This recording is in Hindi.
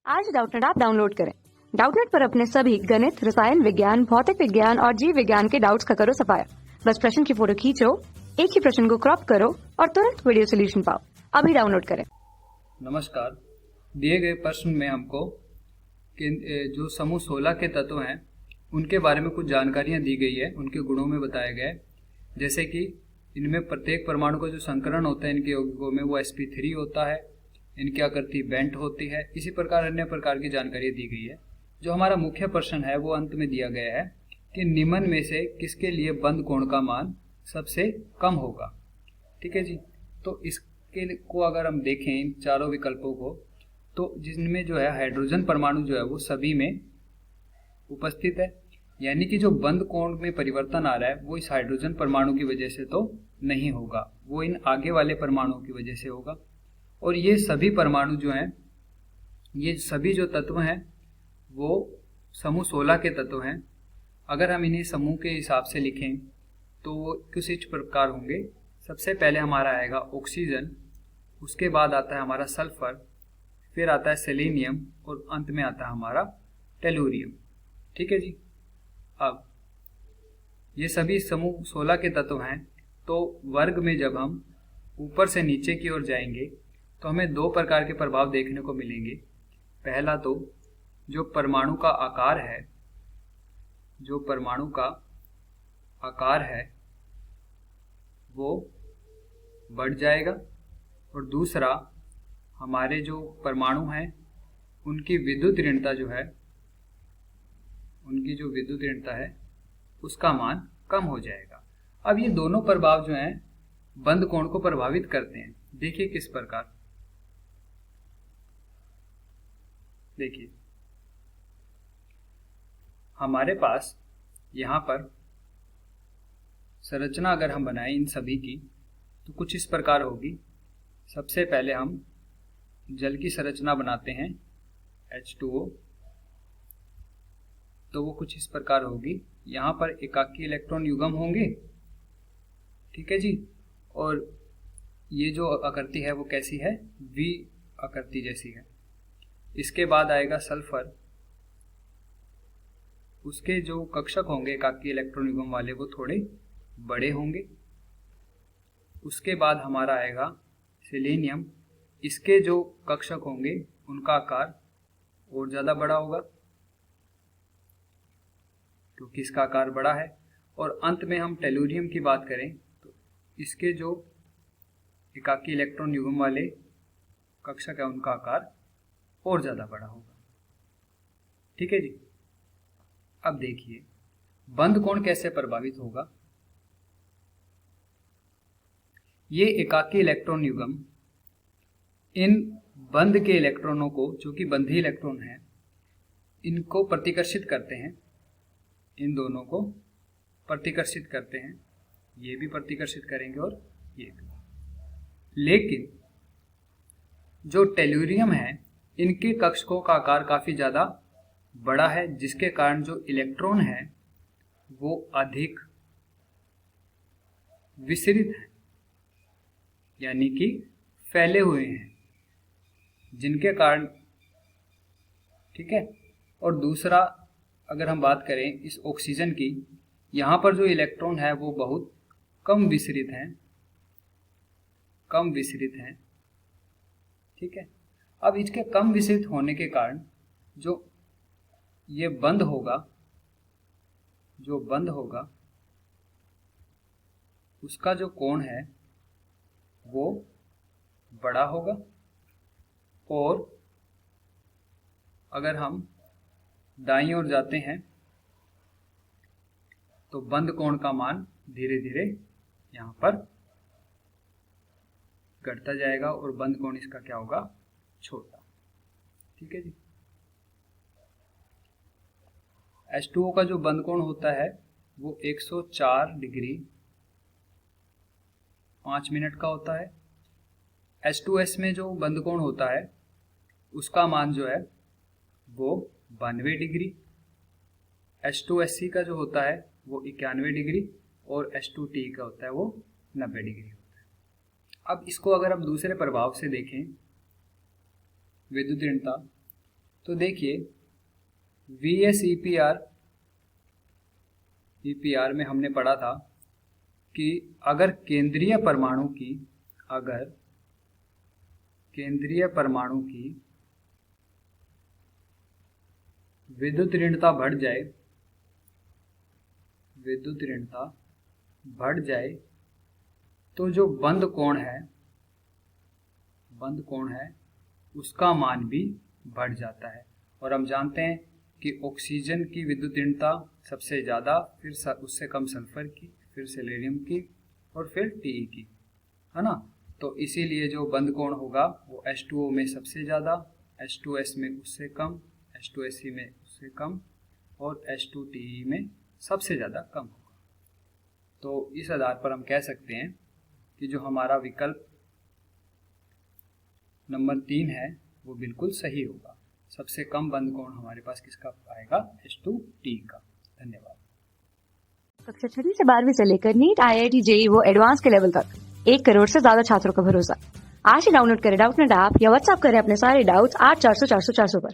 आज डाउटनेट ऐप डाउनलोड करें। डाउटनेट पर अपने सभी गणित, रसायन विज्ञान, भौतिक विज्ञान और जीव विज्ञान के डाउट्स का करो सफाया। बस प्रश्न की फोटो खींचो, एक ही प्रश्न को क्रॉप करो और तुरंत वीडियो सोल्यूशन पाओ। अभी डाउनलोड करें। नमस्कार। दिए गए प्रश्न में हमको जो समूह 16 के तत्व हैं उनके बारे में कुछ जानकारियां दी गई है, उनके गुणों में बताया गया है। जैसे कि इनमें प्रत्येक परमाणु का जो संकरण होता है इनके यौगिकों में वो sp3 होता है, इनकी आकृति बेंट होती है। इसी प्रकार अन्य प्रकार की जानकारी दी गई है। जो हमारा मुख्य प्रश्न है वो अंत में दिया गया है कि निम्न में से किसके लिए बंद कोण का मान सबसे कम होगा। ठीक है जी। तो इसके को अगर हम देखें इन चारों विकल्पों को, तो जिनमें जो है हाइड्रोजन परमाणु जो है वो सभी में उपस्थित है, यानी कि जो बंद कोण में परिवर्तन आ रहा है वो इस हाइड्रोजन परमाणु की वजह से तो नहीं होगा, वो इन आगे वाले परमाणुओं की वजह से होगा। और ये सभी परमाणु जो हैं, ये सभी जो तत्व हैं वो समूह 16 के तत्व हैं। अगर हम इन्हें समूह के हिसाब से लिखें तो वो कुछ इस प्रकार होंगे। सबसे पहले हमारा आएगा ऑक्सीजन, उसके बाद आता है हमारा सल्फर, फिर आता है सेलेनियम और अंत में आता है हमारा टेलुरियम। ठीक है जी। अब ये सभी समूह 16 के तत्व हैं। तो वर्ग में जब हम ऊपर से नीचे की ओर जाएंगे तो हमें दो प्रकार के प्रभाव देखने को मिलेंगे। पहला तो जो परमाणु का आकार है, जो परमाणु का आकार है वो बढ़ जाएगा, और दूसरा हमारे जो परमाणु हैं उनकी विद्युत ऋणता जो है, उनकी जो विद्युत ऋणता है उसका मान कम हो जाएगा। अब ये दोनों प्रभाव जो हैं बंद कोण को प्रभावित करते हैं। देखिए किस प्रकार। देखिए हमारे पास यहाँ पर संरचना अगर हम बनाएं इन सभी की तो कुछ इस प्रकार होगी। सबसे पहले हम जल की संरचना बनाते हैं H2O, तो वो कुछ इस प्रकार होगी। यहाँ पर एकाकी इलेक्ट्रॉन युग्म होंगे। ठीक है जी। और ये जो आकृति है वो कैसी है, V आकृति जैसी है। इसके बाद आएगा सल्फर, उसके जो कक्षक होंगे एकाकी इलेक्ट्रॉन युग्म वाले वो थोड़े बड़े होंगे। उसके बाद हमारा आएगा सेलेनियम, इसके जो कक्षक होंगे उनका आकार और ज़्यादा बड़ा होगा क्योंकि इसका आकार बड़ा है। और अंत में हम टेलुरियम की बात करें तो इसके जो एकाकी इलेक्ट्रॉन युग्म वाले कक्षक है उनका आकार और ज़्यादा बड़ा होगा। ठीक है जी। अब देखिए बंद कोण कैसे प्रभावित होगा। ये एकाकी इलेक्ट्रॉन युग्म इन बंद के इलेक्ट्रॉनों को, जो कि बंधी इलेक्ट्रॉन है, इनको प्रतिकर्षित करते हैं। इन दोनों को प्रतिकर्षित करते हैं, ये भी प्रतिकर्षित करेंगे और ये भी। लेकिन जो टेलुरियम है इनके कक्षकों का आकार काफी ज्यादा बड़ा है, जिसके कारण जो इलेक्ट्रॉन है वो अधिक विसरित है, यानी कि फैले हुए हैं, जिनके कारण। ठीक है। और दूसरा अगर हम बात करें इस ऑक्सीजन की, यहाँ पर जो इलेक्ट्रॉन है वो बहुत कम विसरित हैं, कम विसरित हैं। ठीक है। अब इसके कम विसरित होने के कारण जो ये बंद होगा, जो बंद होगा उसका जो कोण है वो बड़ा होगा। और अगर हम दाईं ओर जाते हैं तो बंद कोण का मान धीरे धीरे यहाँ पर घटता जाएगा और बंद कोण इसका क्या होगा, छोटा। ठीक है जी। H2O का जो बंद कोण होता है वो 104 डिग्री 5 मिनट का होता है। H2S में जो बंद कोण होता है उसका मान जो है वो 92 डिग्री। H2SC का जो होता है वो 91 डिग्री और H2T का होता है वो 90 डिग्री होता है। अब इसको अगर हम दूसरे प्रभाव से देखें, विद्युत ऋणता, तो देखिए VSEPR में हमने पढ़ा था कि अगर केंद्रीय परमाणु की विद्युत ऋणता बढ़ जाए तो जो बंद कोण है उसका मान भी बढ़ जाता है। और हम जानते हैं कि ऑक्सीजन की विद्युत ऋणता सबसे ज़्यादा, फिर उससे कम सल्फर की, फिर सेलेनियम की और फिर Te की, है ना। तो इसीलिए जो बंद कोण होगा वो H2O में सबसे ज़्यादा, H2S में उससे कम, H2SE में उससे कम और H2TE में सबसे ज़्यादा कम होगा। तो इस आधार पर हम कह सकते हैं कि जो हमारा विकल्प नंबर 3 है वो बिल्कुल सही होगा। सबसे कम बंद कोण हमारे पास किसका आएगा? H2T का। धन्यवाद। कक्षा 6 से 12वीं से लेकर नीट, IIT, JEE वो एडवांस के लेवल तक 1 करोड़ से ज्यादा छात्रों का भरोसा। आज ही डाउनलोड करें डाउटनेट ऐप या व्हाट्सएप करें अपने सारे डाउट्स 8400 400 400 पर।